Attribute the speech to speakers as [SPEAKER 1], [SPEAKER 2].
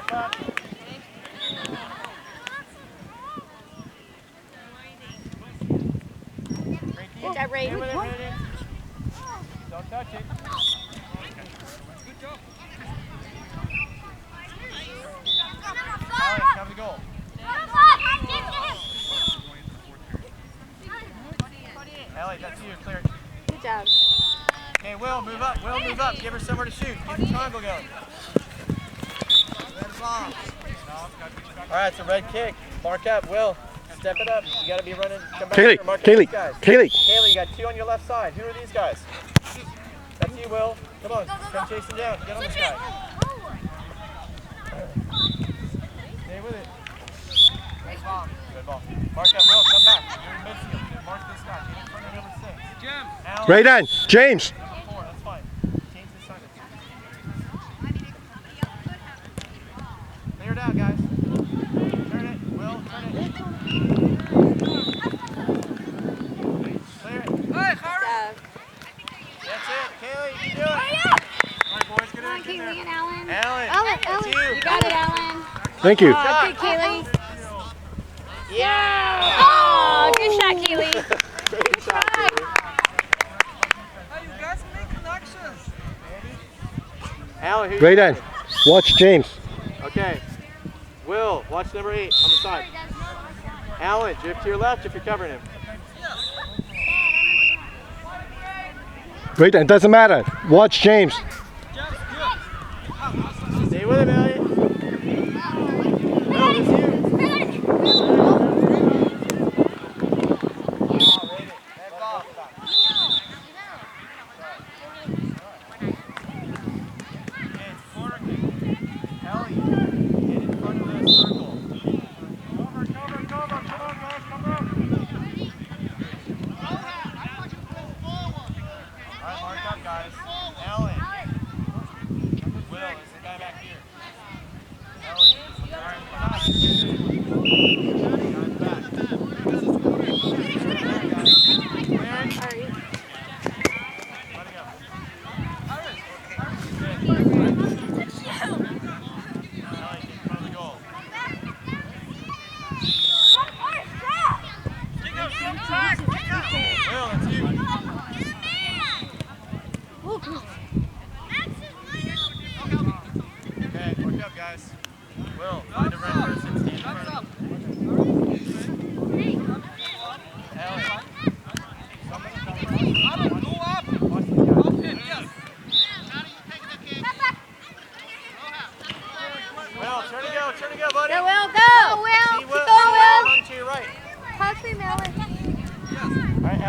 [SPEAKER 1] Good job, Ray.
[SPEAKER 2] Don't touch it. Good job. Alex, cover the goal. Ellie, that's you. Clear.
[SPEAKER 1] Good job.
[SPEAKER 2] Okay, Will, move up. Will, move up. Give her somewhere to shoot. Get the triangle going. All right, it's a red kick. Mark up. Will, step it up. You got to be running. Come back here. Mark up these guys. Kaylee, you got 2 on your left side. Who are these guys? That's you, Will. Come on. Come chase them down. Get on this guy. Stay with it. Good ball. Mark up. Will, come back. You're in midfield. Mark this guy. Get in front of number 6. Jim.
[SPEAKER 3] Right on. James.
[SPEAKER 2] Number 4. That's fine. Change this side. Clear it out, guys. Turn it. Will, turn it. Clear it.
[SPEAKER 1] Good job.
[SPEAKER 2] That's it. Kaylee, you can do it. All right, boys, get in. Get in there.
[SPEAKER 1] Keely and Alan.
[SPEAKER 2] Alan. That's you.
[SPEAKER 1] You got it, Alan.
[SPEAKER 3] Thank you.
[SPEAKER 1] Good, Keely.
[SPEAKER 2] Yeah.
[SPEAKER 1] Oh, good shot, Keely.
[SPEAKER 2] Great shot, Kaylee.
[SPEAKER 4] Hey, you guys make connections.
[SPEAKER 2] Alan, who's
[SPEAKER 3] Right on. Watch James.
[SPEAKER 2] Okay. Will, watch number 8 on the side. Alan, drift to your left if you're covering him.
[SPEAKER 3] Right on. Doesn't matter. Watch James.
[SPEAKER 2] Stay with him, Elliot. Will, it's you. Guys, Alan. Will is the guy back here. Ellie. All right, come on. Guys back. Clearing. Let it go. Ellie, get in front of the goal. Will, it's you. Okay, work up, guys. Will, find a red person. Stand in front of him. Ellie. Somebody come up. Go up. Watch these guys. Will, turn to go, buddy.
[SPEAKER 1] Go, Will, go.
[SPEAKER 2] See Will,
[SPEAKER 1] Go, Will.
[SPEAKER 2] run to your right.
[SPEAKER 1] Talk to him, Alan.
[SPEAKER 2] All right, Alan.